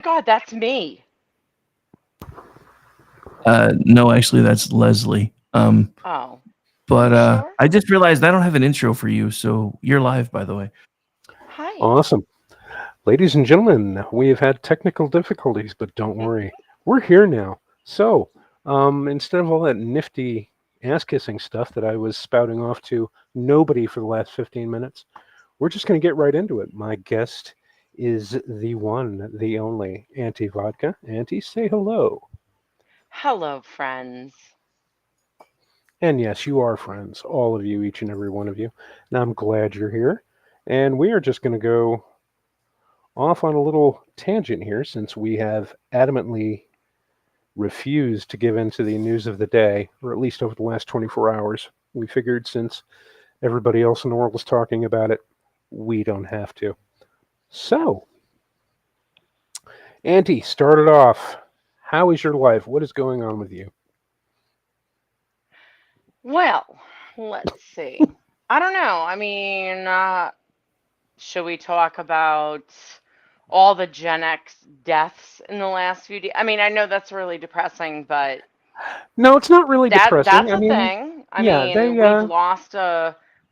God, that's me. No, actually, that's Leslie. Oh, are But you sure? I just realized I don't have an intro for you, so you're live, by the way. Hi. Awesome. Ladies and gentlemen, we have had technical difficulties, but don't worry. We're here now. So, instead of all that nifty ass kissing stuff that I was spouting off to nobody for the last 15 minutes, we're just going to get right into it. My guest is the one, the only Auntie Vodka. Auntie, say hello. Hello, friends. And yes, you are friends, all of you, each and every one of you. And I'm glad you're here. And we are just going to go off on a little tangent here since we have adamantly refused to give in to the news of the day, or at least over the last 24 hours. We figured since everybody else in the world is talking about it, we don't have to. Yep. So, Auntie, start it off. How is your life? What is going on with you? Well, let's see. I don't know. I mean, should we talk about all the Gen X deaths in the last few days? I mean, I know that's really depressing, but No, it's not really depressing. that's I a mean, thing. I yeah, mean,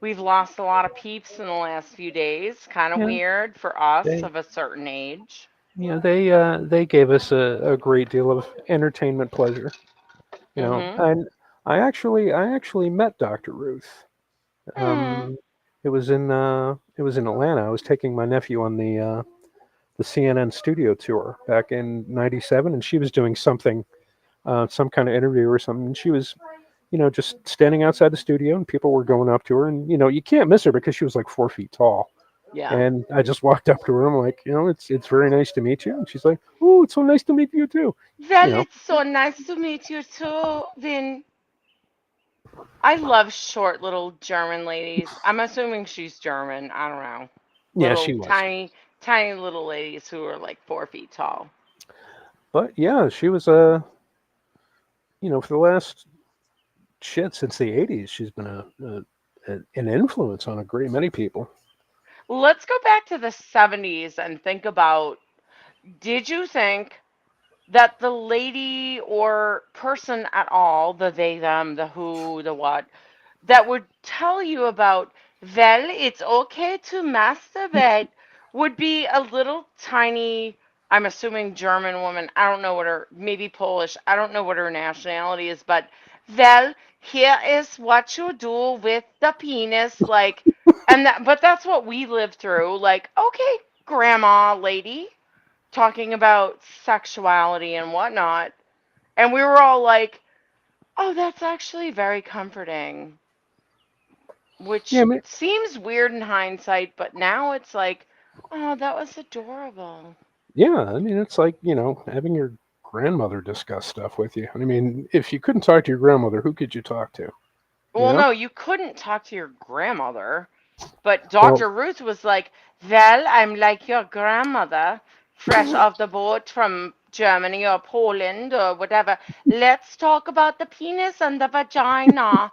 we've lost a lot of peeps in the last few days. Kind of yeah, weird for us they, of a certain age. they gave us a great deal of entertainment pleasure. Mm-hmm. And I actually met Dr. Ruth. Hmm. Um, it was in Atlanta. I was taking my nephew on the CNN studio tour back in '97, and she was doing something, some kind of interview or something. And she was, just standing outside the studio, and people were going up to her, and you can't miss her because she was like 4 feet tall. Yeah. And I just walked up to her. I'm like, it's very nice to meet you. And she's like, oh, it's so nice to meet you too. You Well, know, it's so nice to meet you too, Vin. I love short little German ladies. I'm assuming she's German. I don't know. yeah, Little she was. tiny, tiny little ladies who are like 4 feet tall. But yeah, she was for the last shit since the '80s, she's been an influence on a great many people. Let's go back to the 70s and think about, did you think that the lady or person at all, the they, them, the who, the what, that would tell you about, well, it's okay to masturbate, would be a little tiny, I'm assuming German woman. I don't know what her, maybe Polish. I don't know what her nationality is, but, well, here is what you do with the penis. Like, but that's what we lived through. Like, okay, grandma lady, talking about sexuality and whatnot. And we were all like, oh, that's actually very comforting, Yeah, which seems weird in hindsight, but now it's like, oh, that was adorable. yeah. I mean, it's like having your grandmother discuss stuff with you. I mean, if you couldn't talk to your grandmother, who could you talk to? You Well, know? no, you couldn't talk to your grandmother, but Well, Dr. Ruth was like, well, I'm like your grandmother, fresh off the boat from Germany or Poland or whatever. Let's talk about the penis and the vagina.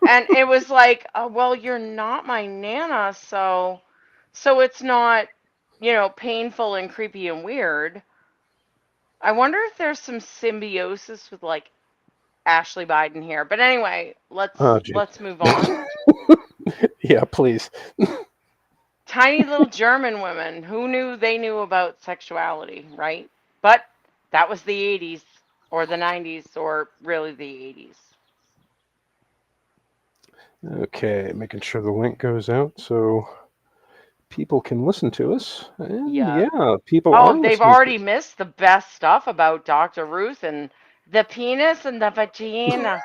And it was like, oh, well, you're not my nana, so it's not, painful and creepy and weird. I wonder if there's some symbiosis with like Ashley Biden here. But anyway, oh, let's gee. let's move on. Yeah, please. Tiny little German women who knew they knew about sexuality, right? But that was the 80s or the 90s or really the 80s. Okay, making sure the link goes out so people can listen to us. And Yeah. yeah, people Oh, are they've listening to already missed the best stuff about Dr. Ruth and the penis and the vagina,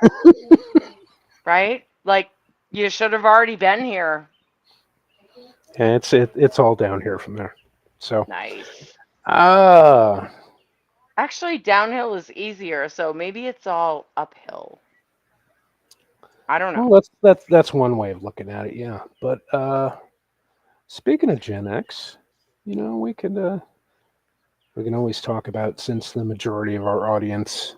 right? Like, you should have already been here. us. And it's all down here from there. So, Nice. ah, Actually, downhill is easier, so maybe it's all uphill. I don't well, know. that's one way of looking at it. Yeah, but speaking of Gen X, we can always talk about since the majority of our audience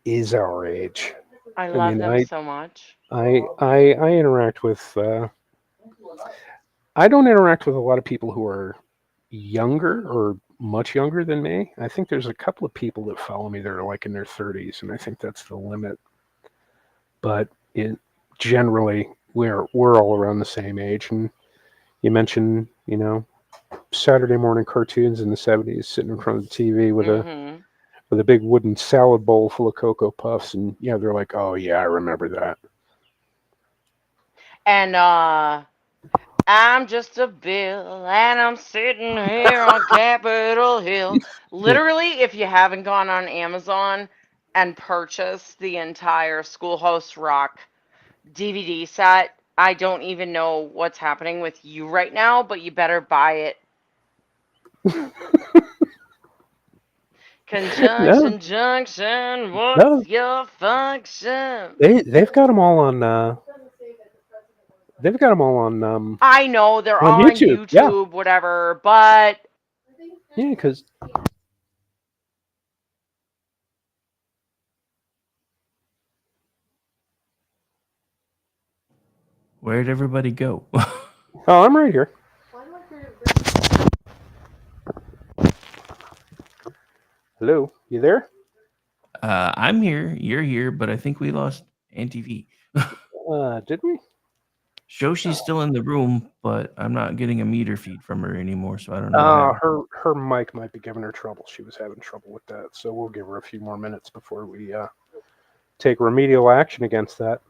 is our age. I I love mean, them so much. I interact with I don't interact with a lot of people who are younger or much younger than me. I think there's a couple of people that follow me that are like in their 30s, and I think that's the limit. But generally, we're all around the same age. And you mentioned, Saturday morning cartoons in the 70s, sitting in front of the TV with a big wooden salad bowl full of Cocoa Puffs, and they're like, "Oh yeah, I remember that." And I'm just a bill, and I'm sitting here on Capitol Hill. Yeah. Literally, if you haven't gone on Amazon and purchased the entire Schoolhouse Rock DVD set, I don't even know what's happening with you right now, but you better buy it. No, Conjunction junction, no, what's your function? they've got them all on. They've got them all I know they're on on YouTube. Yeah, YouTube, whatever, but yeah, because Where'd everybody go? oh, I'm right here. Hello, you there? I'm here. You're here, but I think we lost Auntie V. Did we? Show she's still in the room, but I'm not getting a meter feed from her anymore, so I don't know what happened. Her mic might be giving her trouble. She was having trouble with that, so we'll give her a few more minutes before we take remedial action against that.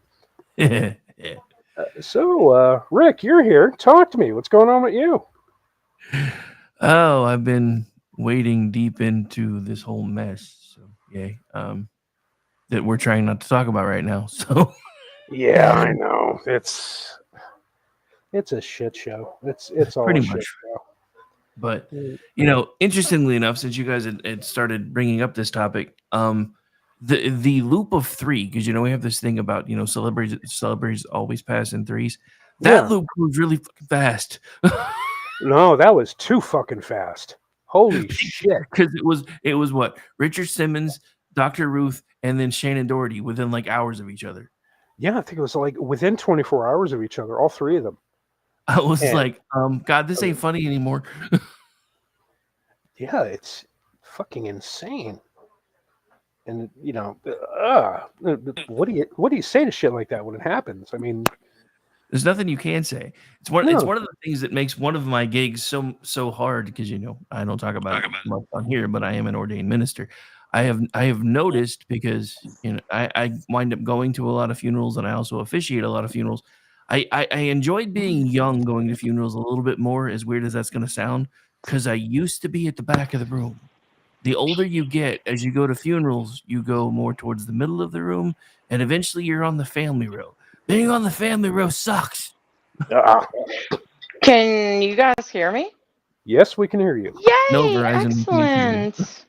So, Rick, you're here. Talk to me. What's going on with you? Oh, I've been wading deep into this whole mess. So yay. That we're trying not to talk about right now. So Yeah, I know. It's a shit show. It's all pretty a much. shit show. But interestingly enough, since you guys had started bringing up this topic, the loop of three, because we have this thing about celebrities always pass in threes. That loop was really fucking fast. No, that was too fucking fast. Holy shit! Because it was what Richard Simmons, Dr. Ruth, and then Shannon Doherty within like hours of each other. Yeah, I think it was like within 24 hours of each other, all three of them. I was like, God, this ain't funny anymore. Yeah, it's fucking insane. And what do you say to shit like that when it happens? I mean, there's nothing you can say. It's one of the things that makes one of my gigs so hard, because I don't talk about it much on here, but I am an ordained minister. I have noticed, because I wind up going to a lot of funerals, and I also officiate a lot of funerals. I enjoyed being young, going to funerals a little bit more, as weird as that's going to sound, because I used to be at the back of the room. The older you get, as you go to funerals, you go more towards the middle of the room, and eventually you're on the family row. Being on the family row sucks. Can you guys hear me? Yes, we can hear you. Yay! No, Verizon. Excellent.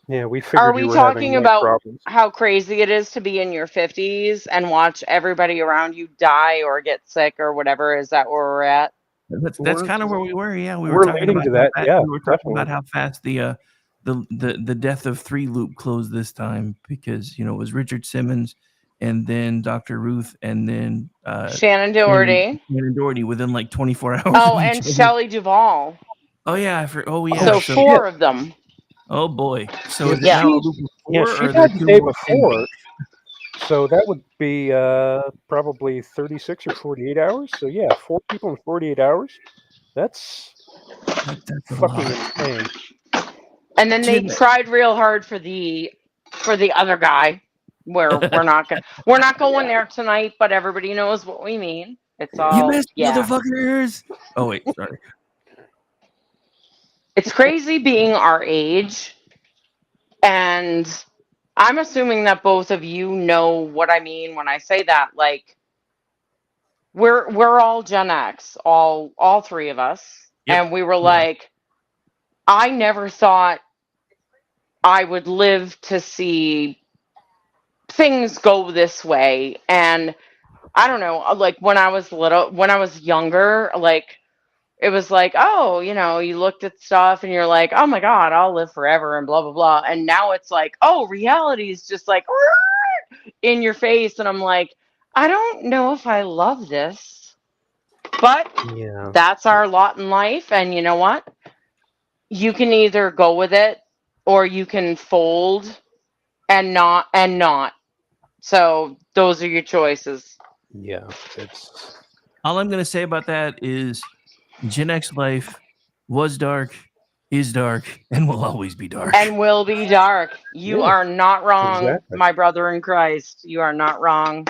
Yeah, we figured Are we you were talking having about problems. how crazy it is to be in your 50s and watch everybody around you die or get sick or whatever? Is that where we're at? That's kind of where we were. Yeah, we we're were talking leading about to that. Yeah, we were talking definitely. about how fast the death of three loop closed this time, because it was Richard Simmons, and then Dr. Ruth, and then Shannon Doherty. Shannon Doherty within like 24 hours. Oh, of each and other. Shelley Duvall. Oh yeah, So 4 of them. Oh boy. So is it Yeah. now a loop of 4, she or died the day more before. So that would be probably 36 or 48 hours. So yeah, 4 people in 48 hours. That's fucking insane. And then they tried real hard for the other guy. Where we're not going there tonight, but everybody knows what we mean. It's all you missed, motherfuckers. Oh wait, sorry. It's crazy being our age, and I'm assuming that both of you know what I mean when I say that. Like, we're all Gen X, all 3 of us, and we were like, I never thought I would live to see things go this way. And I don't know, like when I was younger, like it was like, oh, you looked at stuff and you're like, oh my God, I'll live forever and blah, blah, blah. And now it's like, oh, reality is just like in your face. And I'm like, I don't know if I love this, but that's our lot in life. And you know what? you can either go with it or you can fold and not. So those are your choices. Yeah, it's All I'm going to say about that is Gen X life was dark, is dark, and will always be dark. And will be dark. You yeah, are not wrong, exactly. my brother in Christ. You are not wrong.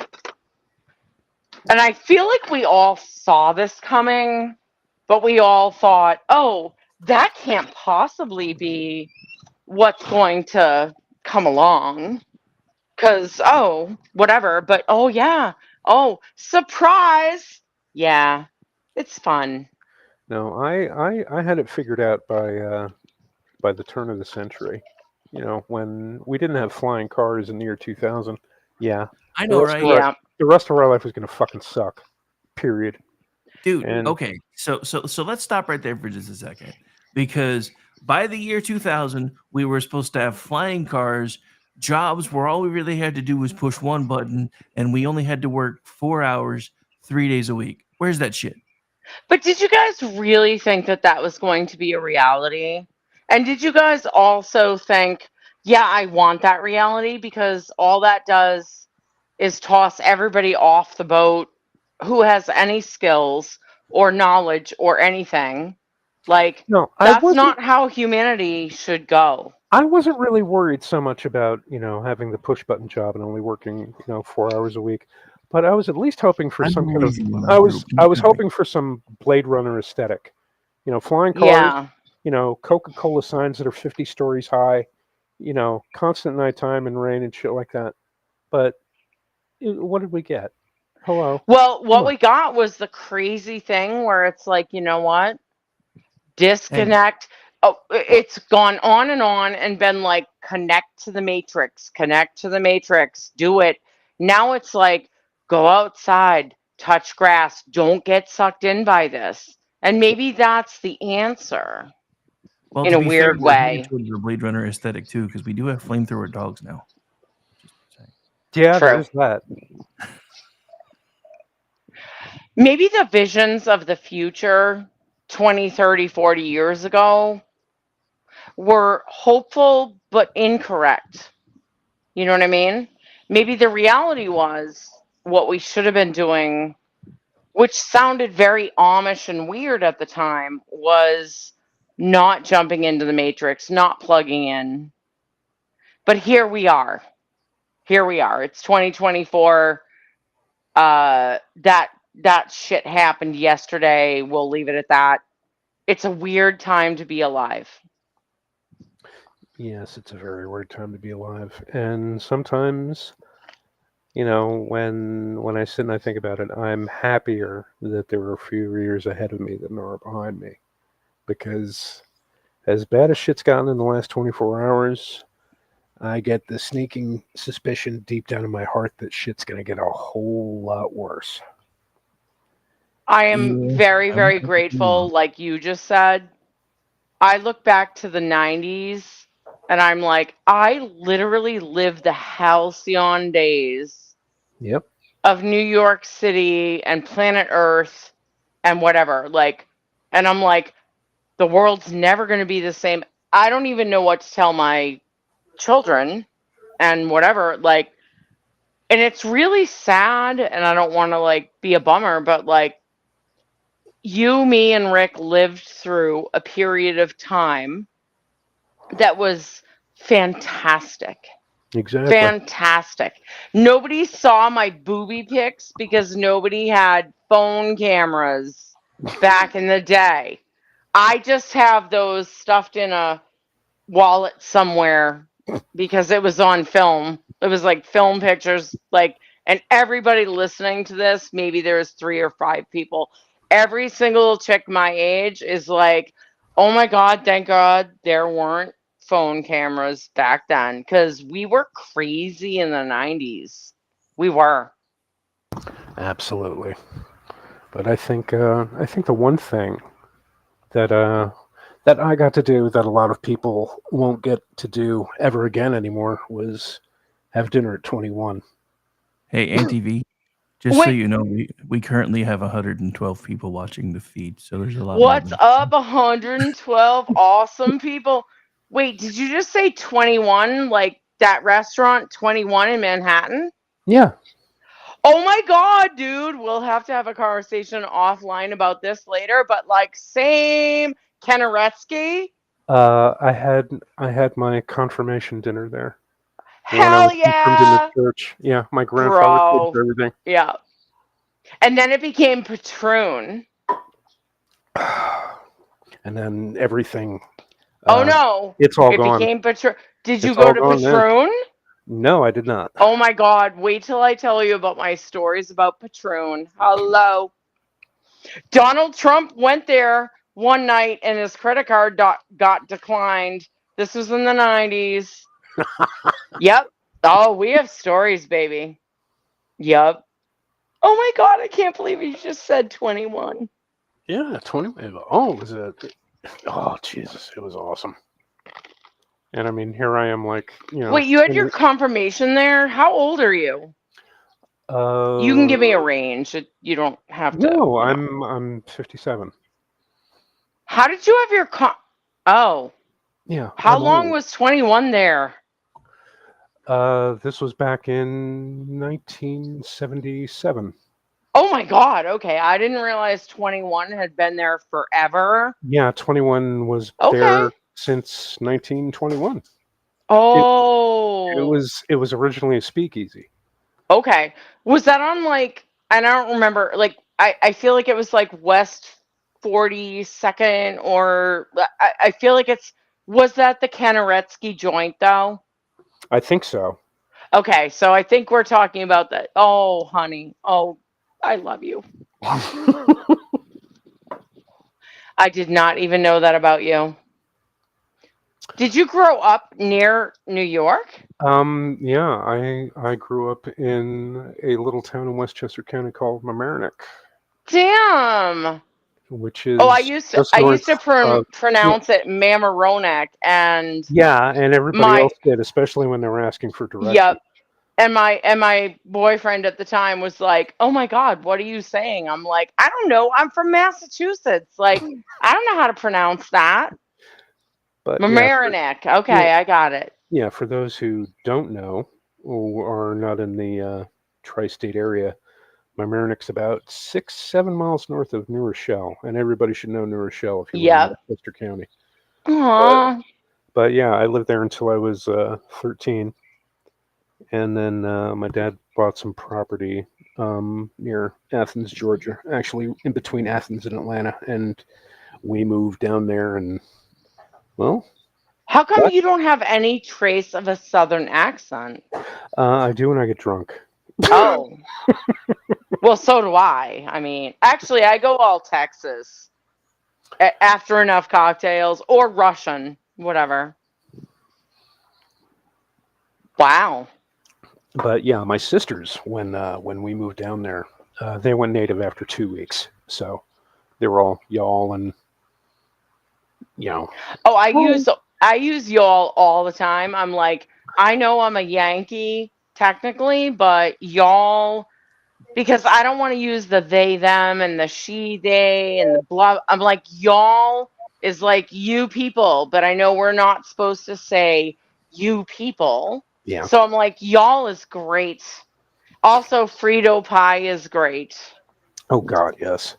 And I feel like we all saw this coming, but we all thought, oh, that can't possibly be what's going to come along. Because, oh, whatever. But, oh, yeah. Oh, surprise. Yeah, it's fun. No, I had it figured out by the turn of the century. You know, when we didn't have flying cars in the year 2000. Yeah, I the know, rest of right? our Yeah. the rest of our life was going to fucking suck. Period. Dude, And okay. So let's stop right there for just a second. Because by the year 2000, we were supposed to have flying cars, jobs where all we really had to do was push one button and we only had to work 4 hours, 3 days a week. Where's that shit? But did you guys really think that that was going to be a reality? And did you guys also think, yeah, I want that reality? Because all that does is toss everybody off the boat who has any skills or knowledge or anything. Like, no, that's not how humanity should go. I wasn't really worried so much about, having the push button job and only working, 4 hours a week. But I was at least hoping for I'm some the kind of lazy one in I the was group. I was hoping for some Blade Runner aesthetic. Flying cars, Yeah. Coca-Cola signs that are 50 stories high, constant nighttime and rain and shit like that. But what did we get? Hello. Well, Come what on. we got was the crazy thing where it's like, you know what? Hey, Disconnect. Oh, it's gone on and been like connect to the matrix, connect to the matrix, do it. Now it's like go outside, touch grass, don't get sucked in by this. And maybe that's the answer well, in to a be fair, weird we're headed way. towards the Blade Runner aesthetic too, because we do have flamethrower dogs now. Just saying. Yeah, True. there's that. Maybe the visions of the future 20, 30, 40 years ago were hopeful but incorrect. You know what I mean? Maybe the reality was what we should have been doing, which sounded very Amish and weird at the time, was not jumping into the matrix, not plugging in. But here we are. Here we are. It's 2024. That shit happened yesterday. We'll leave it at that. It's a weird time to be alive. Yes, it's a very weird time to be alive. And sometimes, when I sit and I think about it, I'm happier that there are a few years ahead of me than there are behind me. Because as bad as shit's gotten in the last 24 hours, I get the sneaking suspicion deep down in my heart that shit's going to get a whole lot worse. I am Yeah, very, I wish very I could be grateful, wrong. like you just said. I look back to the 90s and I'm like, I literally lived the halcyon days Yep. of New York City and planet Earth and whatever. Like, and I'm like, the world's never going to be the same. I don't even know what to tell my children and whatever. Like, and it's really sad. And I don't want to like be a bummer, but like, you, me, and Rick lived through a period of time that was fantastic. Exactly. Fantastic. Nobody saw my booby pics because nobody had phone cameras back in the day. I just have those stuffed in a wallet somewhere because it was on film. It was like film pictures, like, and everybody listening to this, maybe there's 3 or 5 people. Every single chick my age is like, oh my God, thank God there weren't phone cameras back then because we were crazy in the 90s. We were. Absolutely. But I think the one thing that that I got to do that a lot of people won't get to do ever again anymore was have dinner at 21. Hey, Auntie V, Just so Wait, you know, we currently have 112 people watching the feed, so there's a lot more what's than up, 112 awesome people? Wait, did you just say 21? Like that restaurant 21 in Manhattan? Yeah. Oh my God, dude. We'll have to have a conversation offline about this later, but like, same Kenneretsky. I had my confirmation dinner there when I Hell was confirmed in the yeah, church. Yeah, my grandfather paid bro. for everything. Yeah. And then it became Patroon. And then everything. Oh no, It's all it gone. became Patroon. Did you It's go all to gone now. Patroon? No, I did not. Oh my God, wait till I tell you about my stories about Patroon. Hello. Donald Trump went there one night and his credit card got declined. This was in the 90s. Yep. Oh, we have stories, baby. Yep. Oh my God, I can't believe you just said 21. Yeah, 20. Oh, was it? Oh, Jesus, it was awesome. And I mean, here I am, like, Wait, you had your confirmation there? How old are you? You can give me a range. You don't have to. No, I'm 57. How did you have your Oh, Yeah, how I'm long old. was 21 there? This was back in 1977. Oh my God. Okay, I didn't realize 21 had been there forever. Yeah, 21 was Okay. there since 1921. It Oh. was originally a speakeasy. Okay. Was that on like and I don't remember I feel like it was like West 42nd or I feel like was that the Kenneretsky joint though? I think so. Okay, so I think we're talking about that. Oh, honey. Oh, I love you. I did not even know that about you. Did you grow up near New York? Yeah, I grew up in a little town in Westchester County called Mamaroneck, Damn. which Oh, I is used to just I north used to of. Yeah, pronounce it Mamaroneck and yeah, and everybody my else did, especially when they were asking for directions. yep. And my boyfriend at the time was like, "Oh my God, what are you saying?" I'm like, "I don't know. I'm from Massachusetts. Like, I don't know how to pronounce that." But yeah, Mamaroneck. yeah, Okay, I got it. yeah. For those who don't know or are not in the tri-state area, Mamaroneck's about 6, 7 miles north of New Rochelle, and everybody should know New Rochelle if you live in Yep. Westchester County. But Aw. but yeah, I lived there until I was 13, and then my dad bought some property near Athens, Georgia, actually in between Athens and Atlanta, and we moved down there, and well, How come that, you don't have any trace of a southern accent? I do when I get drunk. Oh, well, so do I. I mean, actually, I go all Texas after enough cocktails or Russian, whatever. Wow. But yeah, my sisters, when we moved down there, they went native after 2 weeks, so they were all y'all and you know. Oh, I Oh. use y'all all the time. I'm like, I know I'm a Yankee technically, but y'all because I don't want to use the they them and the she they and the blah. I'm like y'all is like you people, but I know we're not supposed to say you people. Yeah. So I'm like y'all is great. Also, Frito pie is great. Oh God, yes.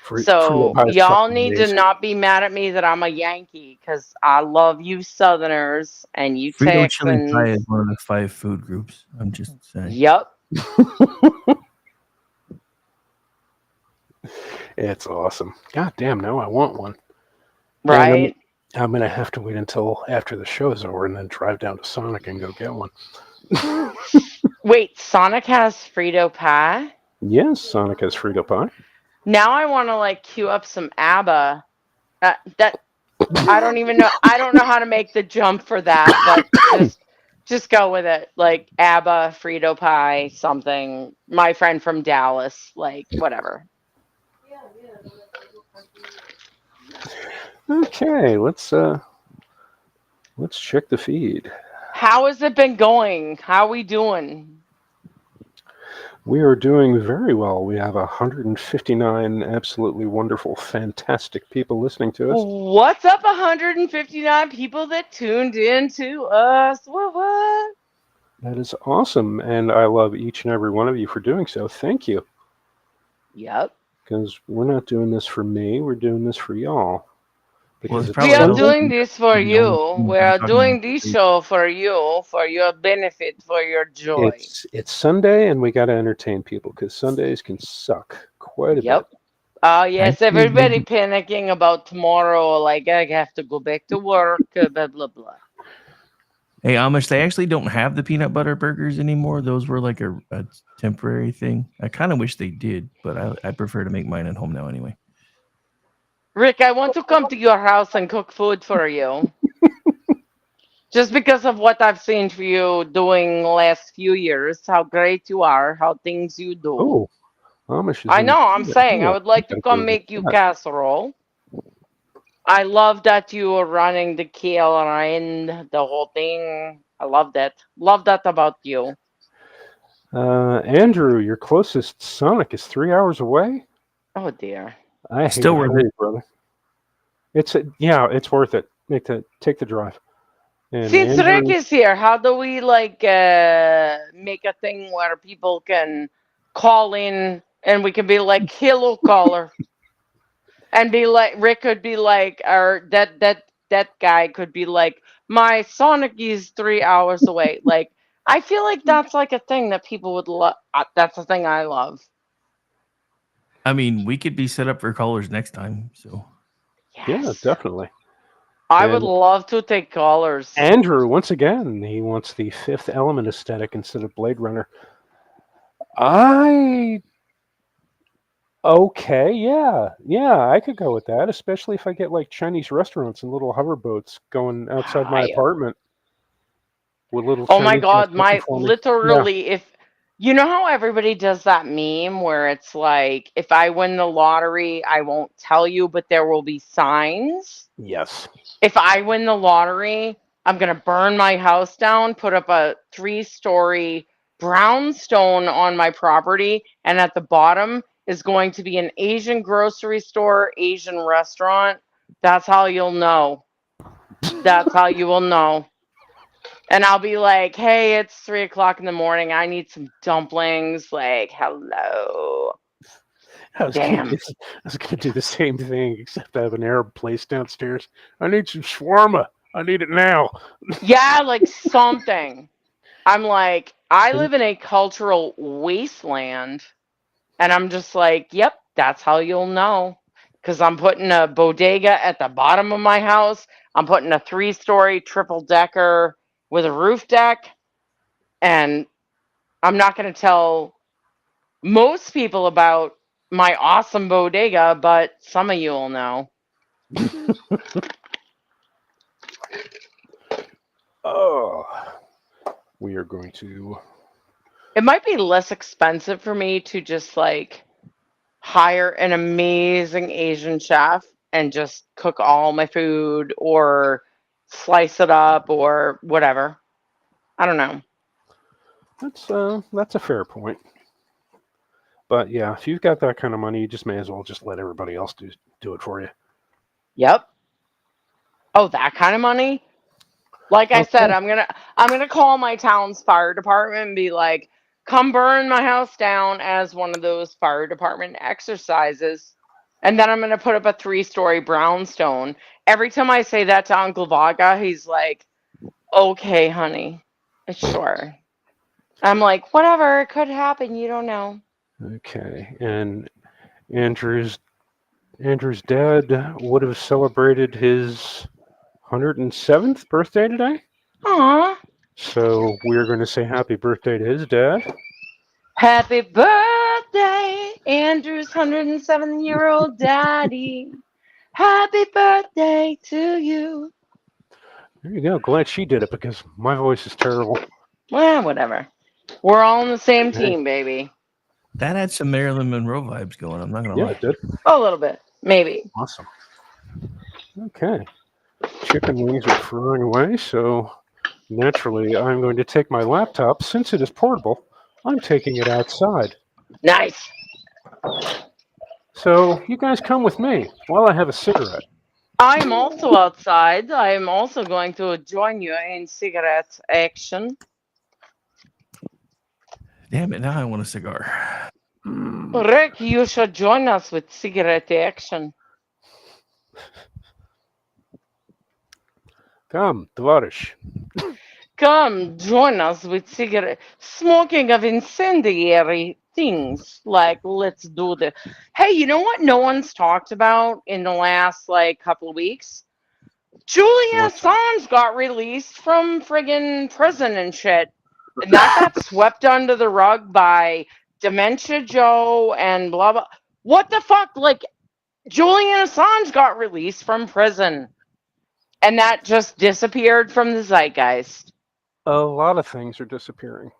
Frito So pie is y'all fucking need to amazing. not be mad at me that I'm a Yankee because I love you Southerners and you Frito chili pie Texans. is one of the 5 food groups. I'm just saying. Yep. It's awesome. God damn, now I want one. And Right. I'm gonna have to wait until after the show's over and then drive down to Sonic and go get one. Wait, Sonic has Frito pie? Yes, Sonic has Frito pie. Now I want to like queue up some ABBA. That I don't even know. I don't know how to make the jump for that, but just go with it. Like ABBA, Frito pie, something. My friend from Dallas, like whatever. Okay, let's check the feed. How has it been going? How we doing? We are doing very well. We have 159 absolutely wonderful, fantastic people listening to us. What's up, 159 people that tuned in to us? What? That is awesome, and I love each and every one of you for doing so. Thank you. Yep. Because we're not doing this for me, we're doing this for y'all. Well, Because it's it's We probably are helpful Sunday. doing this for to be honest. you. We I'm are talking doing about this things. show for you, for your benefit, for your joy. It's Sunday, and we got to entertain people because Sundays can suck quite a bit. Yep. Yes, Actually, everybody maybe, panicking about tomorrow, like I have to go back to work, blah, blah, blah. hey, Amish, they actually don't have the peanut butter burgers anymore. Those were like a temporary thing. I kind of wish they did, but I prefer to make mine at home now anyway. Rick, I want to come to your house and cook food for you. Just because of what I've seen for you doing last few years, how great you are, how things you do. Oh, Amish is I in the know, I'm chat. saying I Yeah, would like to gotta come go with make you that. casserole. I love that you are running the KLRN, the whole thing. I love that. Love that about you. Andrew, your closest Sonic is 3 hours away. Oh dear. I hate Still it worth for it. you, brother. It's worth it. Take the drive. And Since Rick Andrew, is here, how do we make a thing where people can call in and we can be like, hello caller, and be like, Rick could be like, or that guy could be like, my Sonic is 3 hours away. Like, I feel like that's like a thing that people would love. That's a thing I love. I mean, we could be set up for callers next time. So yeah, Yes. definitely. I would And love to take callers. Andrew, once again, he wants the Fifth Element aesthetic instead of Blade Runner. Okay, yeah, I could go with that, especially if I get like Chinese restaurants and little hoverboats going outside my apartment with little Oh my Chinese guys God, cooking my for me. Yeah, literally, if you know how everybody does that meme where it's like, if I win the lottery, I won't tell you, but there will be signs. yes. If I win the lottery, I'm going to burn my house down, put up a 3-story brownstone on my property, and at the bottom is going to be an Asian grocery store, Asian restaurant. That's how you'll know. That's how you will know. And I'll be like, hey, it's 3 o'clock in the morning. I need some dumplings. Like, hello. I was gonna Damn. do, I was gonna do the same thing, except I have an Arab place downstairs. I need some shawarma. I need it now. Yeah, like something. I'm like, I And live in a cultural wasteland. And I'm just like, yep, that's how you'll know. Because I'm putting a bodega at the bottom of my house. I'm putting a 3-story triple decker with a roof deck. And I'm not going to tell most people about my awesome bodega, but some of you will know. oh, we are going to. It might be less expensive for me to just like hire an amazing Asian chef and just cook all my food or slice it up or whatever. I don't know. That's a fair point. But yeah, if you've got that kind of money, you just may as well just let everybody else do it for you. Yep. Oh, that kind of money? Like I said, Okay. I'm gonna call my town's fire department and be like, come burn my house down as one of those fire department exercises. And then I'm gonna put up a 3-story brownstone. Every time I say that to Uncle Vaga, he's like, okay, honey. Sure. I'm like, whatever, it could happen, you don't know. Okay. And Andrew's Andrew's dad would have celebrated his 107th birthday today. Aw. So we're going to say happy birthday to his dad. Happy birthday, Andrew's 107-year-old daddy. Happy birthday to you. There you go. Glad she did it because my voice is terrible. Well, whatever. We're all on the same Hey, team, baby. that had some Marilyn Monroe vibes going. I'm not gonna yeah, lie. it did. A little bit, maybe. Awesome. Okay. Chicken wings are frying away, so naturally I'm going to take my laptop. Since it is portable, I'm taking it outside. Nice. So you guys come with me while I have a cigarette. I'm also outside. I'm also going to join you in cigarette action. Damn it! Now I want a cigar. Rick, you should join us with cigarette action. Come, Tavarish. Come join us with cigarette smoking of incendiary things. Like, let's do this. Hey, you know what no one's talked about in the last like couple of weeks? Julian What's that? Assange got released from friggin' prison and shit. And that got swept under the rug by Dementia Joe and blah blah. What the fuck? Like, Julian Assange got released from prison. And that just disappeared from the zeitgeist. A lot of things are disappearing.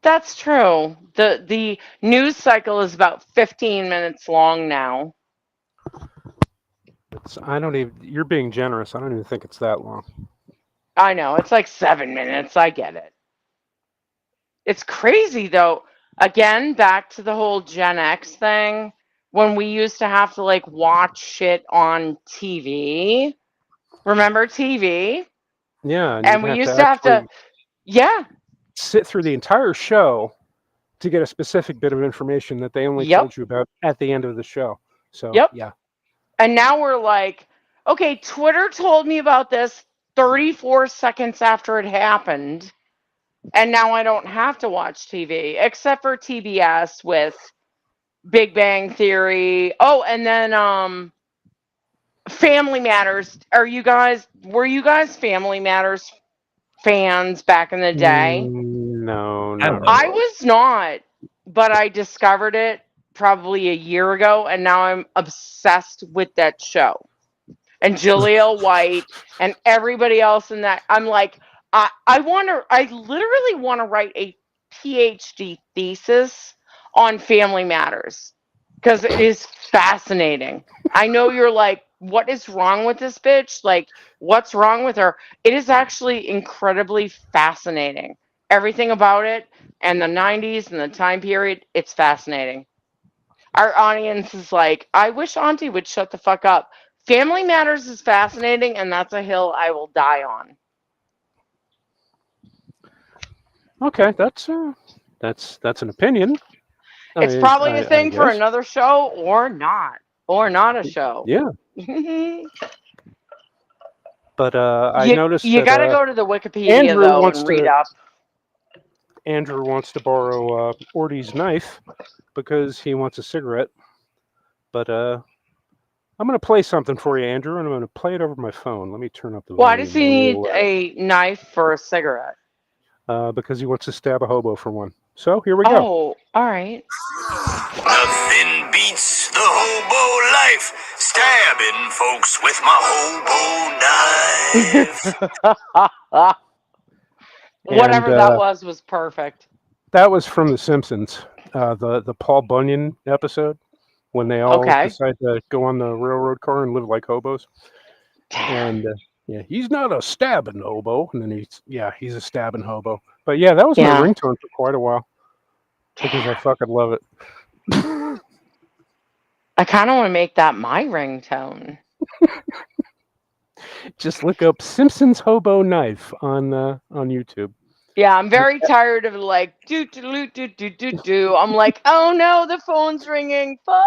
That's true. The news cycle is about 15 minutes long now. I don't even. You're being generous. I don't even think it's that long. I know, it's like 7 minutes. I get it. It's crazy though. Again, back to the whole Gen X thing. When we used to have to like watch shit on TV. Remember TV? Yeah, and And you'd we have to used to have to, actually yeah, sit through the entire show to get a specific bit of information that they only yep, told you about at the end of the show. So yep. yeah, And now we're like, okay, Twitter told me about this 34 seconds after it happened. And now I don't have to watch TV except for TBS with Big Bang Theory. Oh, and then Family Matters. Were you guys Family Matters fans back in the day? no, I not was. I really. was not, but I discovered it probably a year ago and now I'm obsessed with that show. And Julia White and everybody else in that. I'm like, I literally want to write a PhD thesis on Family Matters because it is fascinating. I know you're like, what is wrong with this bitch? Like, what's wrong with her? It is actually incredibly fascinating. Everything about it and the 90s and the time period, it's fascinating. Our audience is like, I wish Auntie would shut the fuck up. Family Matters is fascinating, and that's a hill I will die on. Okay, that's an opinion. It's probably a I thing for guess. another show or not a show. Yeah, you but I noticed you that got to go to the Wikipedia Andrew though wants and read to up. borrow Orty's knife because he wants a cigarette. But I'm going to play something for you, Andrew, and I'm going to play it over my phone. Let me turn up the Why does volume he real need loud. a knife for a cigarette? Because he wants to stab a hobo for one. So here we go. Oh, all right. Nothing beats the hobo life, stabbing folks with my hobo knife. Whatever And that was perfect. that was from The Simpsons, the Paul Bunyan episode, when they all Okay. decide to go on the railroad car and live like hobos. Damn. And yeah, he's not a stabbing hobo. And then he's a stabbing hobo. But yeah, that was my Yeah. ringtone for quite a while because I Damn. fucking love it. I kind of want to make that my ringtone. Just look up Simpsons hobo knife on YouTube. Yeah, I'm very tired of like do do do do do do do. I'm like, oh no, the phone's ringing. Fuck.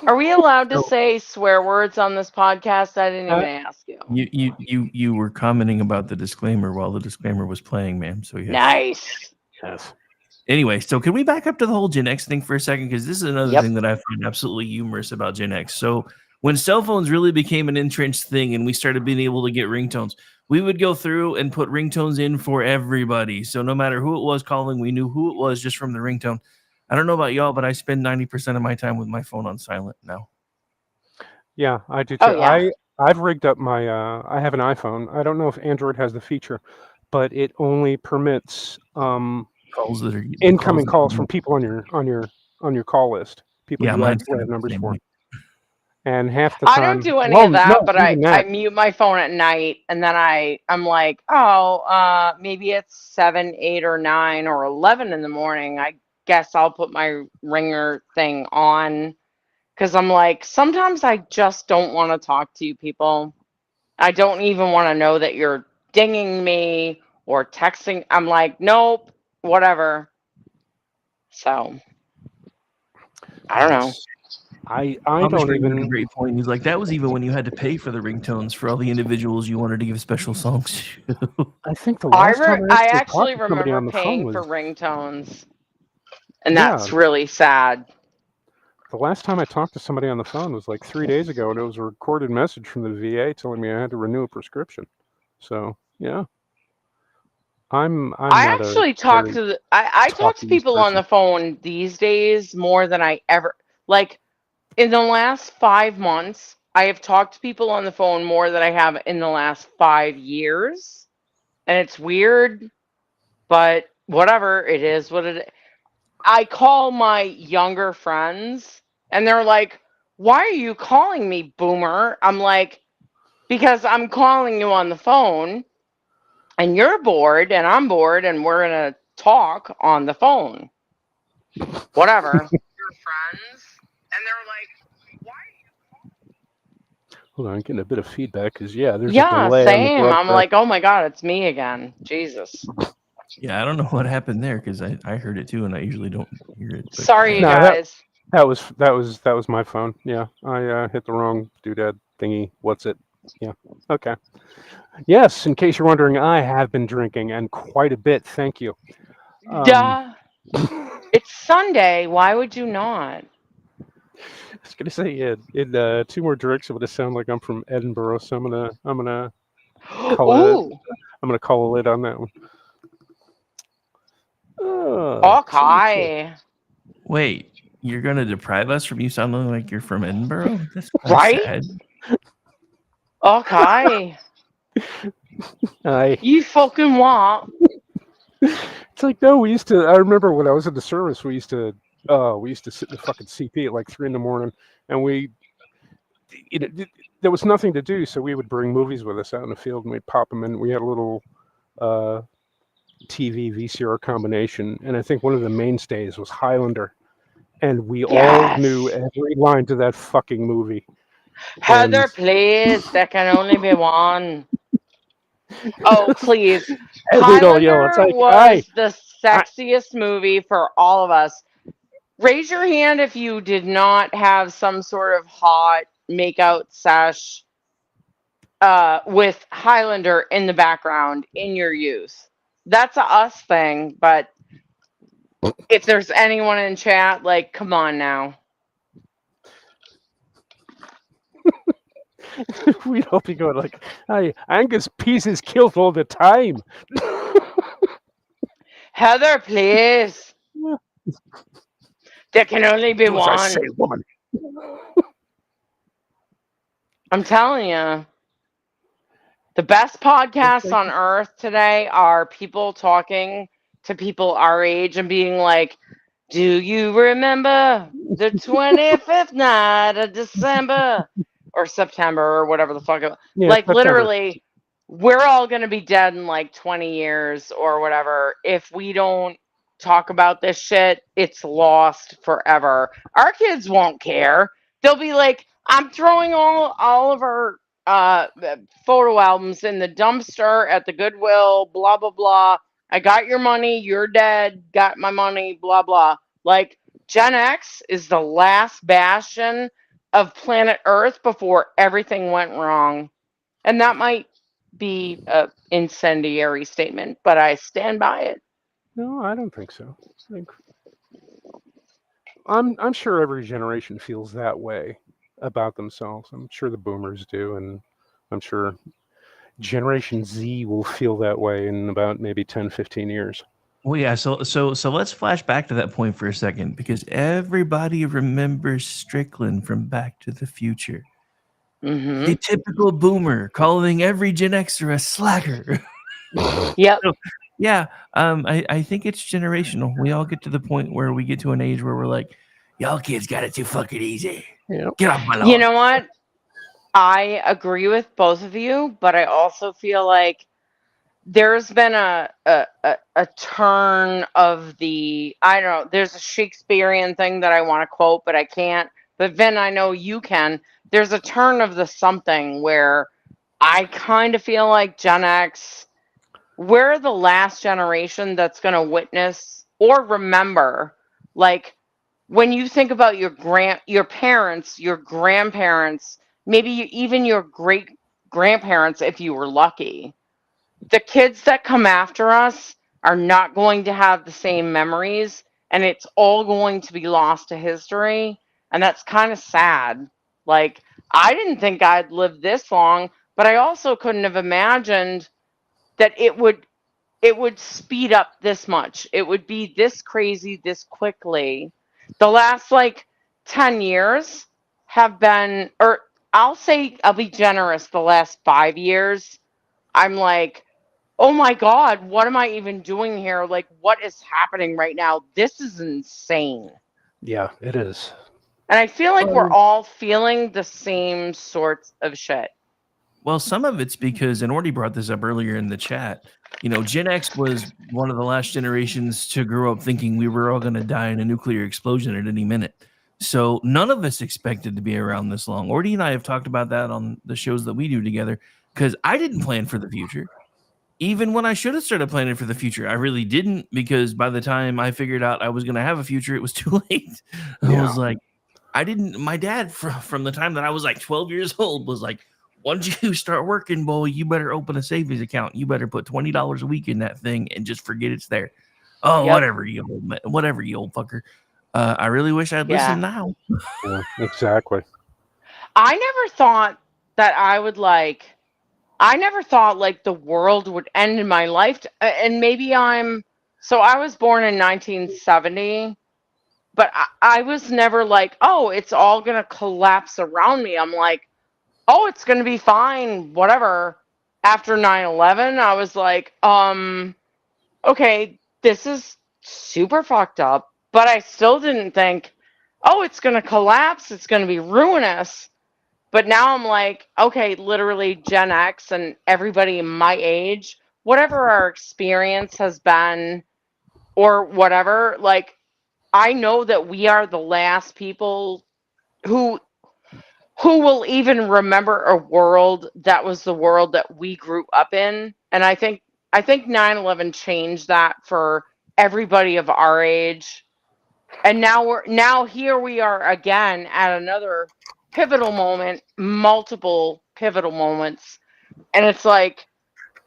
Are we allowed to So, say swear words on this podcast? I didn't even ask you. You were commenting about the disclaimer while the disclaimer was playing, ma'am. So yes. Nice. yes. Anyway, so can we back up to the whole Gen X thing for a second? Because this is another Yep. thing that I find absolutely humorous about Gen X. So when cell phones really became an entrenched thing and we started being able to get ringtones, we would go through and put ringtones in for everybody. So no matter who it was calling, we knew who it was just from the ringtone. I don't know about y'all, but I spend 90% of my time with my phone on silent now. Yeah, I do too. Oh yeah. I've rigged up my I have an iPhone. I don't know if Android has the feature, but it only permits Calls that are incoming calls from people on your call list. People yeah, you have mine's kind of the numbers same for. way. And half the I time, don't do any well, of that, no, but even I that. mute my phone at night, and then I'm like, oh, maybe it's 7, 8, or 9 or 11 in the morning. I guess I'll put my ringer thing on because I'm like, sometimes I just don't want to talk to you people. I don't even want to know that you're dinging me or texting. I'm like, nope, whatever. So I don't know. Yes. I Amish don't brings up a even. great point. He's like, that was even when you had to pay for the ringtones for all the individuals you wanted to give special songs to. I think the last time I I actually talked actually to somebody remember on the phone paying for was, ringtones, and yeah, that's really sad. the last time I talked to somebody on the phone was like 3 days ago, and it was a recorded message from the VA telling me I had to renew a prescription. So yeah, I'm I not a actually talk very to I talk to talkative people on person. the phone these days more than I ever like in the last 5 months. I have talked to people on the phone more than I have in the last 5 years, and it's weird, but whatever. It is what it. I call my younger friends, and they're like, "Why are you calling me, boomer?" I'm like, "Because I'm calling you on the phone." And you're bored and I'm bored and we're gonna talk on the phone. Whatever. Your friends. And they're like, why? Hold on, I'm getting a bit of feedback because yeah, there's a Yeah, delay on the same. I'm broadcast. like, oh my God, it's me again. Jesus. Yeah, I don't know what happened there because I heard it too, and I usually don't hear it. But Sorry, you No, guys. that was my phone. Yeah, I hit the wrong doodad thingy. What's it? Yeah. Okay. Yes, in case you're wondering, I have been drinking and quite a bit. Thank you. Um, Duh. I It's Sunday. Why would you not? was gonna say in 2 more drinks, it would sound like I'm from Edinburgh, so I'm gonna call it. Ooh. I'm gonna call a lid on that one. So okay. Okay. wait, you're gonna deprive us from you sounding like you're from Edinburgh? That's kind of Right? sad. Okay. I. You fucking what? It's like no, we used to. I remember when I was in the service, we used to sit in the fucking CP at like 3 in the morning, and there was nothing to do, so we would bring movies with us out in the field, and we'd pop them in. We had a little uh, TV VCR combination, and I think one of the mainstays was Highlander, and we all knew Yes. every line to that fucking movie. Heather, And please. There can only be one. Oh, please. and we'd all yell. It's Highlander like, was the sexiest movie for all of us. Raise your hand if you did not have some sort of hot makeout sesh with Highlander in the background in your youth. That's a us thing, but if there's anyone in chat, like, come on now. we'd all be going like, "Hey, Angus Peace is killed all the time." Heather, please. There can only be Do as I say, one. woman. I'm telling you. The best It's podcasts like, on earth today are people talking to people our age and being like, do you remember the 25th night of December or September or whatever the fuck? yeah, Like, September. literally, we're all going to be dead in like 20 years or whatever. If we don't talk about this shit, it's lost forever. Our kids won't care. They'll be like, I'm throwing all of our uh photo albums in the dumpster at the Goodwill, blah blah blah. I got your money, you're dead, got my money, blah blah. Like, Gen X is the last bastion of planet Earth before everything went wrong. And that might be a incendiary statement, but I stand by it. No, I don't think so. I'm sure every generation feels that way about themselves. I'm sure the boomers do, and I'm sure Generation Z will feel that way in about maybe 10, 15 years. Well, yeah. So let's flash back to that point for a second because everybody remembers Strickland from Back to the Future. Mm-hmm. A typical boomer calling every Gen Xer a slacker. Yep. So, yeah, I think it's generational. We all get to the point where we get to an age where we're like, y'all kids got it too fucking easy. Yeah. Get off my You lawn. know what? I agree with both of you, but I also feel like there's been a turn of the, I don't know, there's a Shakespearean thing that I want to quote, but I can't. But Vin, I know you can. There's a turn of the something where I kind of feel like Gen X, we're the last generation that's going to witness or remember, like, when you think about your parents, your grandparents, maybe even your great grandparents if you were lucky, the kids that come after us are not going to have the same memories, and it's all going to be lost to history, and that's kind of sad. Like, I didn't think I'd live this long, but I also couldn't have imagined that it would speed up this much. It would be this crazy this quickly. The last like 10 years have been, or I'll say, I'll be generous, the last 5 years, I'm like, oh my God, what am I even doing here? Like, what is happening right now? This is insane. Yeah, it is. And I feel like we're Well, all feeling the same sorts of shit. well, some of it's because, and Orty brought this up earlier in the chat. Gen X was one of the last generations to grow up thinking we were all going to die in a nuclear explosion at any minute. So none of us expected to be around this long. Orty and I have talked about that on the shows that we do together because I didn't plan for the future. Even when I should have started planning for the future, I really didn't, because by the time I figured out I was going to have a future, it was too late. I Yeah. was like, I didn't. My dad, from the time that I was like 12 years old, was like, once you start working, boy, you better open a savings account. You better put $20 a week in that thing and just forget it's there. Oh, Yep. whatever, you old fucker. I really wish I'd Yeah. listened now. Yeah, exactly. I never thought that I never thought like the world would end in my life. And maybe so I was born in 1970, but I was never like, oh, it's all going to collapse around me. I'm like, oh, it's going to be fine, whatever. After 9/11, I was like, okay, this is super fucked up, but I still didn't think, oh, it's going to collapse, it's going to be ruinous. But now I'm like, okay, literally Gen X and everybody my age, whatever our experience has been or whatever, like, I know that we are the last people who who will even remember a world that was the world that we grew up in. And I think 9/11 changed that for everybody of our age. And now here we are again at another pivotal moment, multiple pivotal moments. And it's like,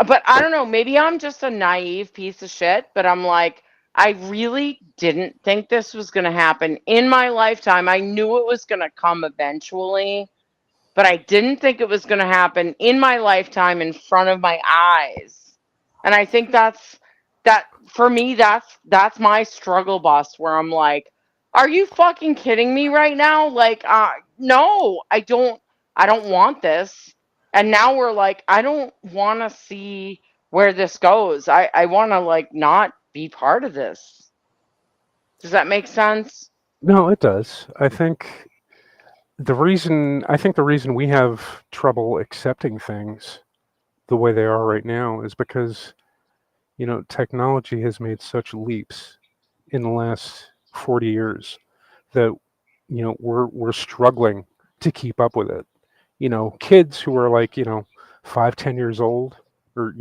but I don't know, maybe I'm just a naive piece of shit, but I'm like, I really didn't think this was going to happen in my lifetime. I knew it was going to come eventually, but I didn't think it was going to happen in my lifetime in front of my eyes. And I think that for me, that's my struggle bus, where I'm like, are you fucking kidding me right now? Like, no, I don't want this. And now we're like, I don't want to see where this goes. I want to like not be part of this. Does that make sense? No, it does. I think the reason we have trouble accepting things the way they are right now is because, technology has made such leaps in the last 40 years that, we're struggling to keep up with it. Kids who are like, 5, 10 years old, or,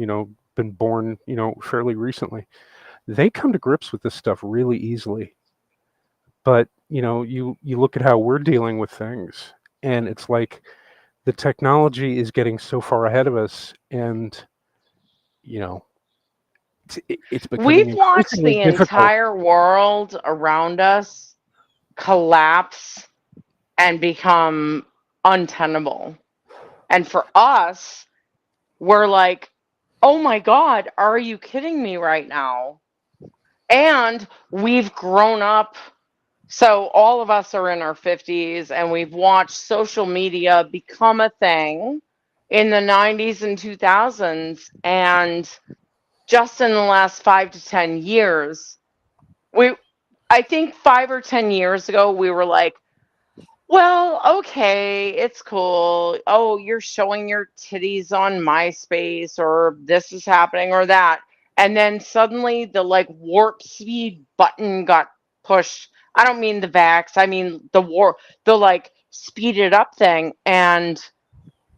been born, fairly recently, they come to grips with this stuff really easily. But, you look at how we're dealing with things, and it's like the technology is getting so far ahead of us, and, you know, it's becoming We've watched increasingly the difficult. entire world around us collapse and become untenable. And for us, we're like, oh my God, are you kidding me right now? And we've grown up. So all of us are in our 50s, and we've watched social media become a thing in the 90s and 2000s. And just in the last 5 to 10 years, we, I think 5 or 10 years ago, we were like, Well, okay, it's cool. Oh, you're showing your titties on MySpace, or this is happening, or that. And then suddenly the like warp speed button got pushed. I don't mean the vax, I mean the like speeded up thing. And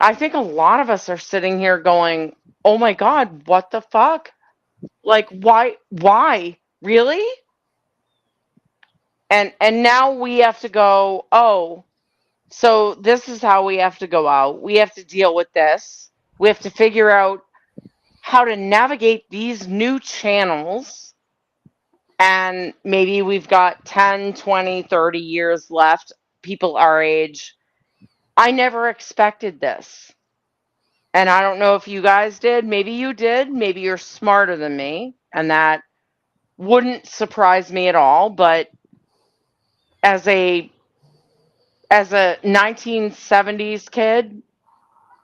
I think a lot of us are sitting here going, oh my God, what the fuck? Like, why? Why? Really? And now we have to go, oh, so this is how we have to go out. We have to deal with this. We have to figure out how to navigate these new channels. And maybe we've got 10, 20, 30 years left, people our age. I never expected this. And I don't know if you guys did. Maybe you did. Maybe you're smarter than me. And that wouldn't surprise me at all. But as a as a 1970s kid,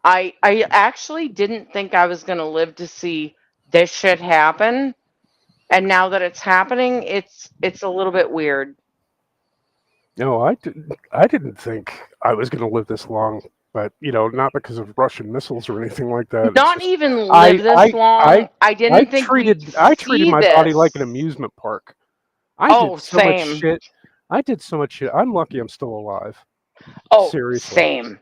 I actually didn't think I was going to live to see this shit happen. And now that it's happening, it's a little bit weird. No, I didn't think I was going to live this long, but not because of Russian missiles or anything like that. It's Not just even I live this I I long. I I didn't think we'd treated see my body like an this. amusement park. I Oh, did so much same. shit. I did so much shit. I'm lucky I'm still alive. Oh, Seriously. same.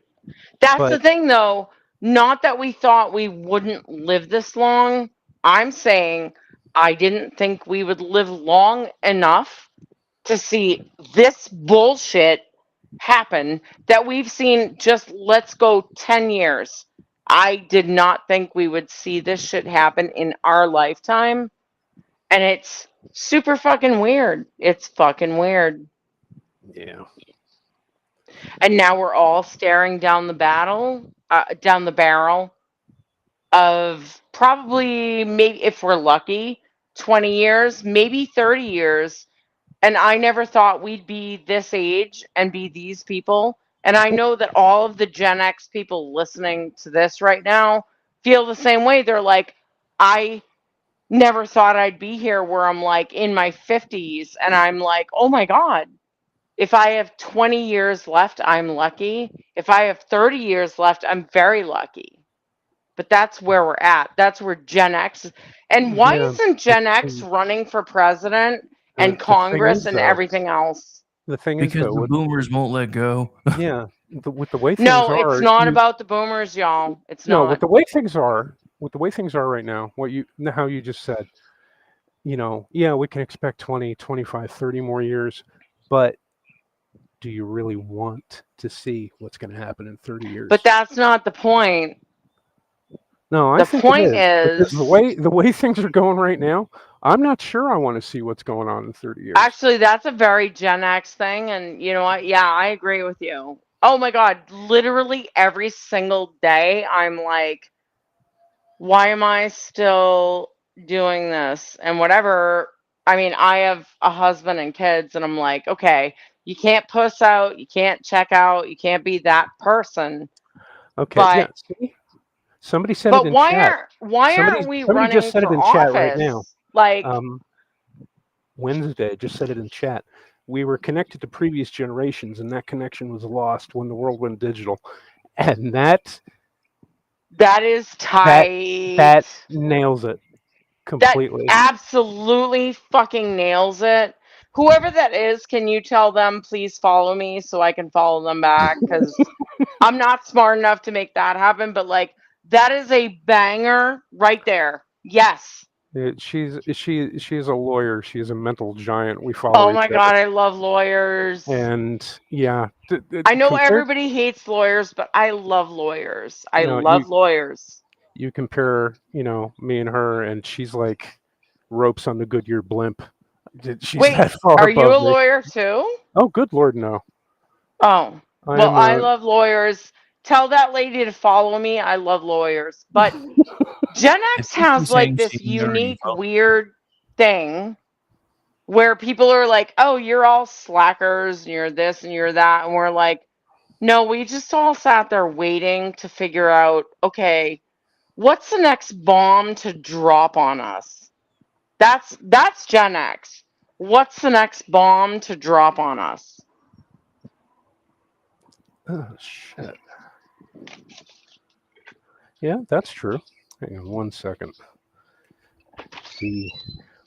That's the But thing, though. Not that we thought we wouldn't live this long. I'm saying I didn't think we would live long enough to see this bullshit happen that we've seen. Just let's go 10 years. I did not think we would see this shit happen in our lifetime. And it's super fucking weird. It's fucking weird. yeah. And now we're all staring down the barrel of probably, maybe if we're lucky, 20 years, maybe 30 years. And I never thought we'd be this age and be these people. And I know that all of the Gen X people listening to this right now feel the same way. They're like, I never thought I'd be here where I'm like in my 50s. And I'm like, oh my God, if I have 20 years left, I'm lucky. If I have 30 years left, I'm very lucky. But that's where we're at. That's where Gen X is. And why Yeah. isn't The, Gen X running for president the and the thing Congress is and though, everything else? Because the with boomers won't let go. yeah, with the way things No, it's are, not about the boomers, y'all. It's no, with not. the way things are, right now, how you just said, yeah, we can expect 20, 25, 30 more years, but do you really want to see what's going to happen in 30 But years? that's not the point. No, I The think it point is, because is, the way things are going right now, I'm not sure I want to see what's going on in 30 years. actually, that's a very Gen X thing. And you know what? Yeah, I agree with you. Oh my God. Literally every single day, I'm like, why am I still doing this? And whatever. I mean, I have a husband and kids, and I'm like, okay, you can't puss out, you can't check out, you can't be that person. Okay, yeah, But see? Somebody said it but in chat. why aren't we Somebody just running said it for in chat right now. office? Like, Um, Wednesday just said it in chat. We were connected to previous generations, and that connection was lost when the world went digital. And that is that tight. that nails it That completely. absolutely fucking nails it. Whoever that is, can you tell them please follow me so I can follow them back? Because I'm not smart enough to make that happen, but like that is a banger right there. Yes. She's a lawyer. She is a mental giant. We follow Oh each my other, God, I love lawyers. and yeah, I know compared, everybody hates lawyers, but I love lawyers. I you love lawyers. compare me and her, and she's like ropes on the Goodyear blimp. She's Wait, that far are you above a me. lawyer too? Oh, good Lord, no. Oh, I well, am I a love lawyers. Tell that lady to follow me. I love lawyers. But Gen I X think she's has like saying this she already unique, felt. weird thing where people are like, oh, you're all slackers, and you're this and you're that. And we're like, no, we just all sat there waiting to figure out, okay, what's the next bomb to drop on us? That's Gen X. What's the next bomb to drop on us? Oh, shit. Yeah, that's true. Hang on 1 second. The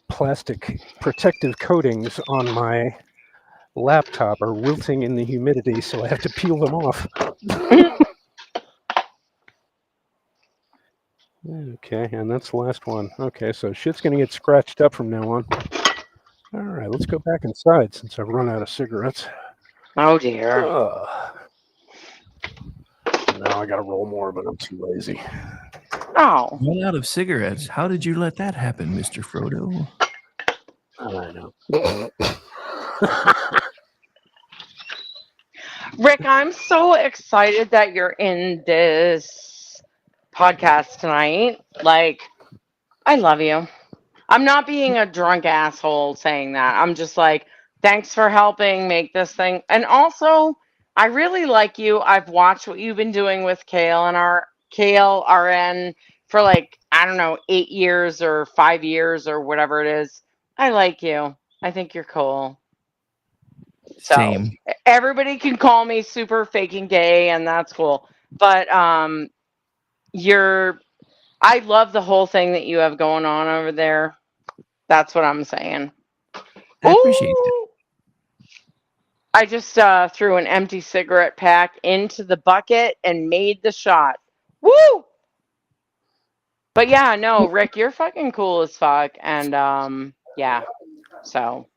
plastic protective coatings on my laptop are wilting in the humidity, so I have to peel them off. Okay, and that's the last one. Okay, so shit's gonna get scratched up from now on. All right, let's go back inside since I've run out of cigarettes. Oh dear. Now I gotta roll more, but I'm too lazy. Oh. Run out of cigarettes. How did you let that happen, Mr. Frodo? I know. Rick, I'm so excited that you're in this podcast tonight. Like, I love you. I'm not being a drunk asshole saying that. I'm just like, thanks for helping make this thing. And also, I really like you. I've watched what you've been doing with KLRN for like, I don't know, 8 years or 5 years or whatever it is. I like you. I think you're cool. So Same. everybody can call me super faking gay, and that's cool. But I love the whole thing that you have going on over there. That's what I'm saying. I appreciate that. Ooh! I just threw an empty cigarette pack into the bucket and made the shot. Woo! But yeah, no, Rick, you're fucking cool as fuck, and yeah. So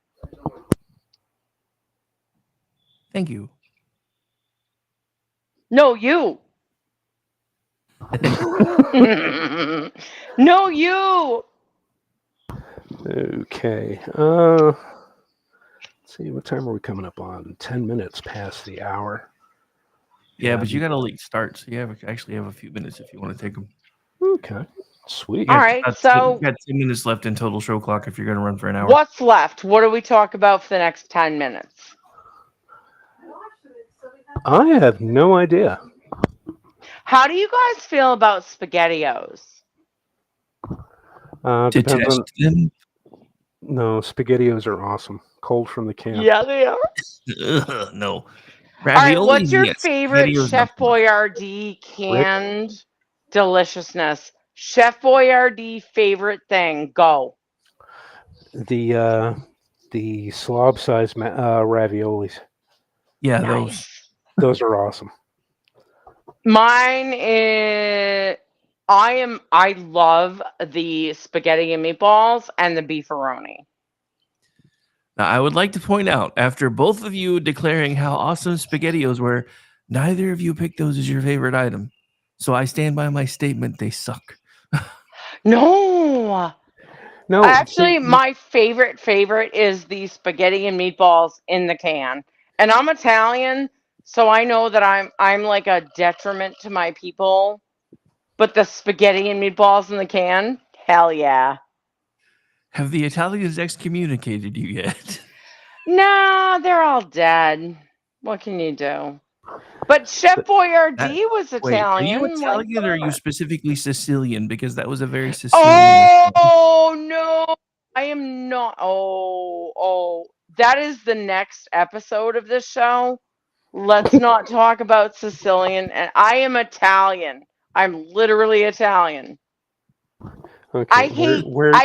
Thank you. no, you. No, you. Okay. Let's see, what time are we coming up on? 10 minutes past the hour. Yeah, but you got a late start, so you actually have a few minutes if you want to take them. Okay. Sweet. All right, so you got 10 minutes left in total show clock if you're going to run for an hour. what's left? What do we talk about for the next 10 minutes? I have no idea. How do you guys feel about SpaghettiOs? To Depends test on. them? No, SpaghettiOs are awesome. Cold from the can. Yeah, they are. Ugh, no. All right, Ravioli, what's your yes. favorite SpaghettiOs, Chef no. Boyardee canned deliciousness? Chef Boyardee favorite thing? Go. The slob size raviolis. Yeah, Nice. Those are awesome. Mine is I love the spaghetti and meatballs and the beefaroni. Now, I would like to point out, after both of you declaring how awesome SpaghettiOs were, neither of you picked those as your favorite item. So I stand by my statement, they suck. No. No, Actually, my favorite is the spaghetti and meatballs in the can. And I'm Italian, so I know that I'm like a detriment to my people. But the spaghetti and meatballs in the can, hell yeah. Have the Italians excommunicated you yet? Nah, they're all dead. What can you do? But Chef Boyardee was Wait, are you Italian. Italian or are you specifically Sicilian? Because that was a very Sicilian. Oh no, I am not. Oh, that is the next episode of this show. Let's not talk about Sicilian. And I am Italian. I'm literally Italian. okay. I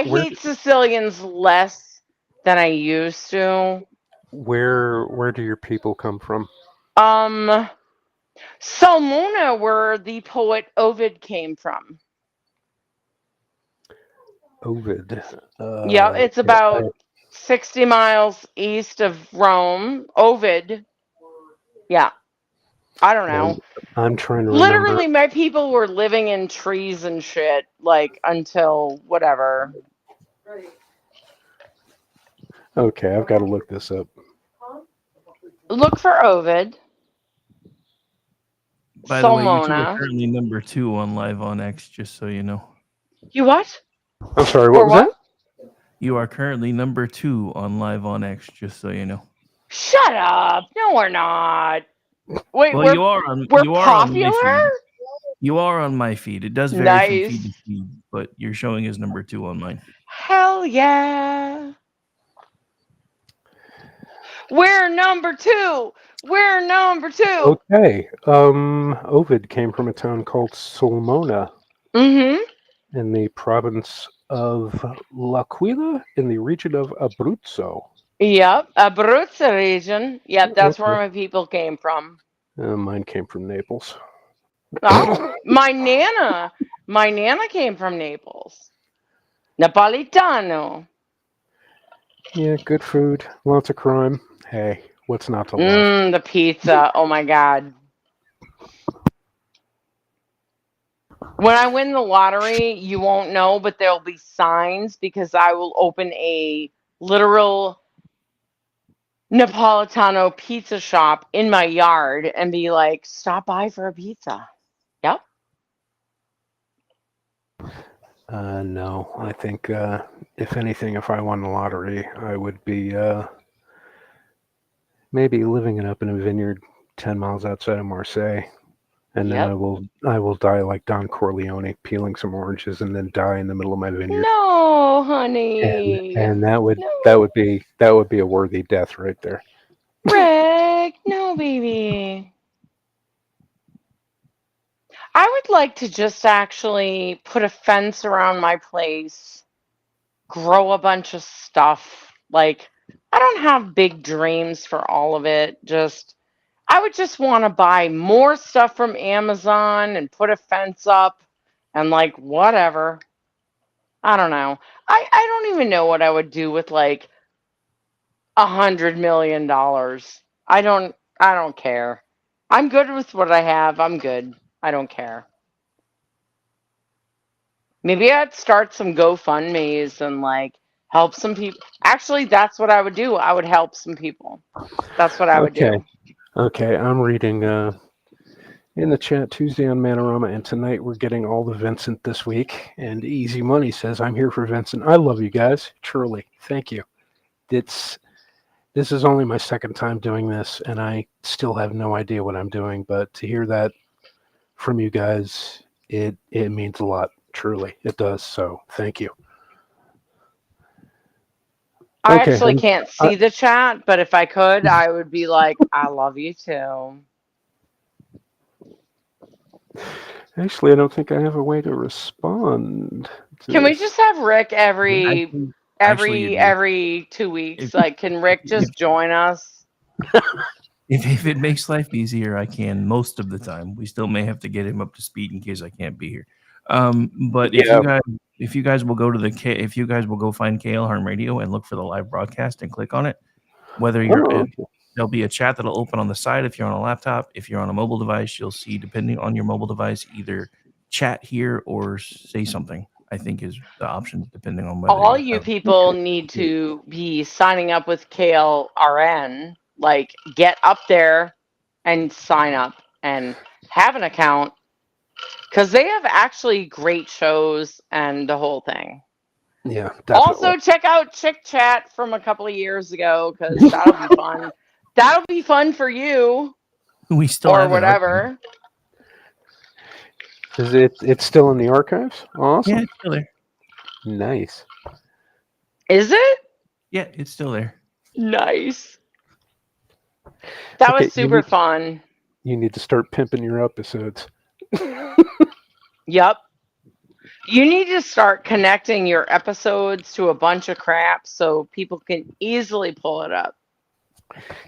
hate Sicilians less than I used to. Where do your people come from? Salmona, where the poet Ovid came from. Ovid. Yeah, it's about 60 miles east of Rome. Ovid. Yeah. I don't know. I'm trying to Literally, remember. my people were living in trees and shit, like, until whatever. Okay, I've got to look this up. Look for Ovid. By the way, you two Salmona. are currently number 2 on Live on X, just so you know. You what? I'm sorry, what was that? You are currently number 2 on Live on X, just so you know. Shut up. No, we're not. Wait, Well, you are on popular? my feed. You are on my feed. It does vary from feed to feed, but you're showing as number 2 on mine. Hell yeah. We're number 2. We're number 2. Okay. Ovid came from a town called Sulmona Mm-hmm. in the province of L'Aquila in the region of Abruzzo. Yep, Abruzzo region. Yep, that's where Okay. my people came from. Mine came from Naples. Oh, my nana came from Naples. Napolitano. Yeah, good food, lots of crime. Hey, what's not to love? The pizza. Oh my God. When I win the lottery, you won't know, but there'll be signs because I will open a literal Napolitano pizza shop in my yard and be like, stop by for a pizza. Yep. No, I think if anything, if I won the lottery, I would be maybe living it up in a vineyard 10 miles outside of Marseille. And then Yep. I will die like Don Corleone, peeling some oranges, and then die in the middle of my vineyard. No, honey. And No. that would be a worthy death right there. Rick, no, baby. I would like to just actually put a fence around my place, grow a bunch of stuff. Like, I don't have big dreams for all of it. I would just want to buy more stuff from Amazon and put a fence up and like whatever. I don't know. I don't even know what I would do with like $100 million. I don't care. I'm good with what I have. I'm good. I don't care. Maybe I'd start some GoFundMe's and like help some people. Actually, that's what I would do. I would help some people. That's what I would Okay. do. Okay, I'm reading in the chat Tuesday on Manorama, and tonight we're getting all the Vincent this week. And Easy Money says, I'm here for Vincent. I love you guys. Truly. Thank you. This is only my second time doing this, and I still have no idea what I'm doing. But to hear that from you guys, it means a lot. Truly, it does. So thank you. I Okay. actually can't see the chat, but if I could, I would be like, I love you too. Actually, I don't think I have a way to respond to Can we this. just have Rick every Actually, you do. every 2 weeks? Like, can Rick just join us? If it makes life easier, I can most of the time. We still may have to get him up to speed in case I can't be here. But if you guys will go to if you guys will go find KLRNRadio and look for the live broadcast and click on it, whether you're there'll be a chat that'll open on the side if you're on a laptop. If you're on a mobile device, you'll see, depending on your mobile device, either chat here or say something. I think is the options depending on whether All you people need to be signing up with KLRN. Like, get up there and sign up and have an account because they have actually great shows and the whole thing. Yeah, definitely. Also, check out Chick Chat from a couple of years ago because that'll be fun. That'll be fun for you. We still or have whatever. Is it's still in the archives? Awesome. Yeah, it's still there. Nice. Is it? Yeah, it's still there. Nice. That was super fun. You need to start pimping your episodes. Yep. You need to start connecting your episodes to a bunch of crap so people can easily pull it up.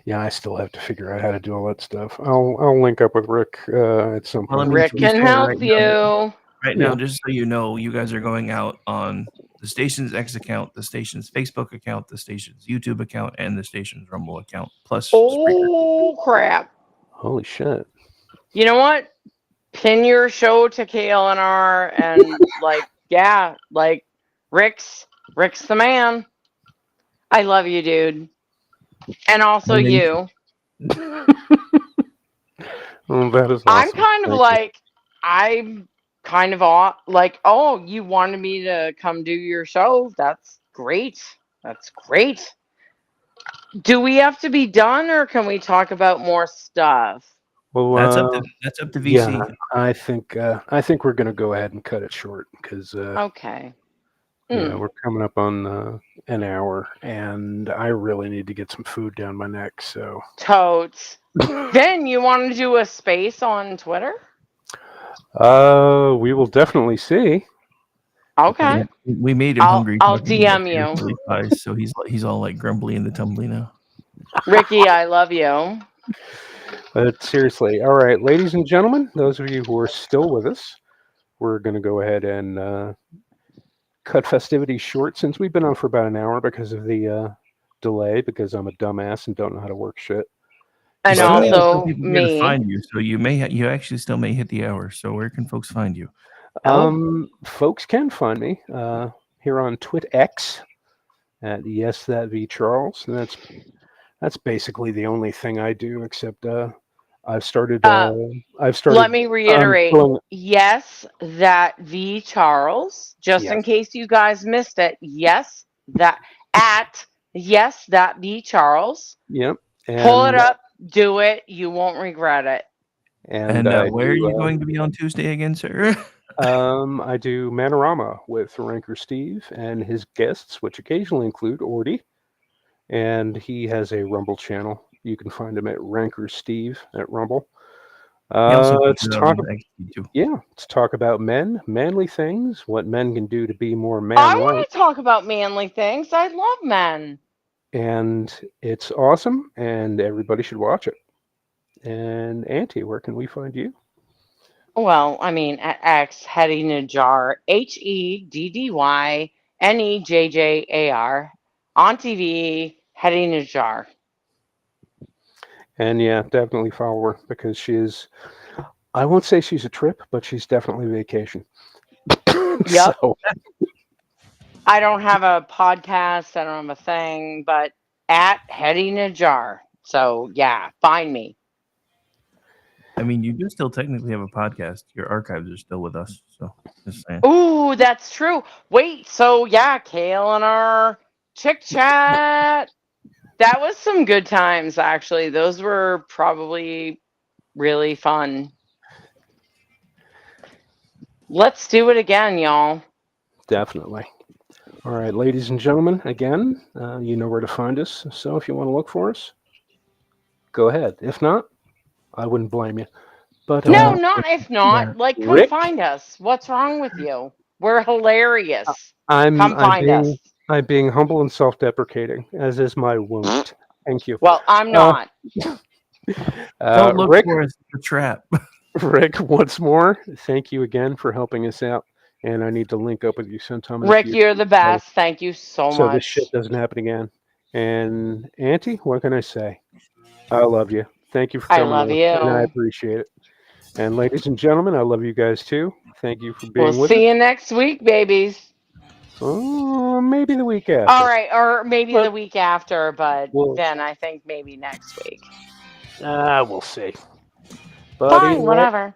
Yeah, I still have to figure out how to do all that stuff. I'll link up with Rick at some point. Rick can help you. Right now, just so you know, you guys are going out on the station's X account, the station's Facebook account, the station's YouTube account, and the station's Rumble account. Plus, oh crap! Holy shit! You know what? Pin your show to KLNR and Rick's the man. I love you, dude, and also you. Oh, that is awesome. I'm kind of like, oh, you wanted me to come do your show? That's great. That's great. Do we have to be done, or can we talk about more stuff? Well, that's up to VC. Yeah, I think we're gonna go ahead and cut it short because okay. Yeah, we're coming up on an hour, and I really need to get some food down my neck. So, Totes. Then you want to do a space on Twitter? we will definitely see. Okay. We made him I'll hungry. I'll talking about DM your you. chili pies, so he's all like grumbly and the tumbly now. Ricky, I love you. But seriously, all right, ladies and gentlemen, those of you who are still with us, we're going to go ahead and cut festivities short since we've been on for about an hour because of the delay. Because I'm a dumbass and don't know how to work shit. And But we also also people here to me. find you, so you actually still may hit the hour. So where can folks find you? Folks can find me here on TwitX at yes that v Charles, and that's basically the only thing I do. Except I've started. Let me reiterate. filling- Yes, that V Charles. Just in Yes. case you guys missed it. Yes, that at yes that V Charles. Yep. Pull it up. Do it. You won't regret it. And where are you going to be on Tuesday again, sir? I do Manorama with Ranker Steve and his guests, which occasionally include Ordy, and he has a Rumble channel. You can find him at Ranker Steve at Rumble. Let's talk about men, manly things, what men can do to be more I manlike. want to talk about manly things. I love men. And it's awesome, and everybody should watch it. And Auntie, where can we find you? Well, I mean, at X, Hetty Najjar, HEDDYNEJJAR, on TV, Hetty Najjar. And yeah, definitely follow her because she is, I won't say she's a trip, but she's definitely vacation. Yep. So, I don't have a podcast, I don't have a thing, but at Hetty Najjar. So yeah, find me. I mean, you do still technically have a podcast. Your archives are still with us, so just saying. Ooh, that's true. Wait, so yeah, KLRNR Chick Chat. That was some good times, actually. Those were probably really fun. Let's do it again, y'all. definitely. All right, ladies and gentlemen, again, you know where to find us. So if you want to look for us, go ahead. If not, I wouldn't blame you. But No, not if not. Like, come Rick? find us. What's wrong with you? We're hilarious. I'm Come find us. being humble and self-deprecating, as is my wont. Thank you. Well, I'm not. Don't look Rick, for us in the trap. Rick, once more, thank you again for helping us out. And I need to link up with you sometime. Rick, you're the best. Thank you so So much. this shit doesn't happen again. And Auntie, what can I say? I love you. Thank you for coming. I love you. And I appreciate it. And ladies and gentlemen, I love you guys too. Thank you for being with us. We'll see you next week, babies. Oh, maybe the week after. All right, or maybe the week after, but then I think maybe next week. We'll see. But fine, whatever.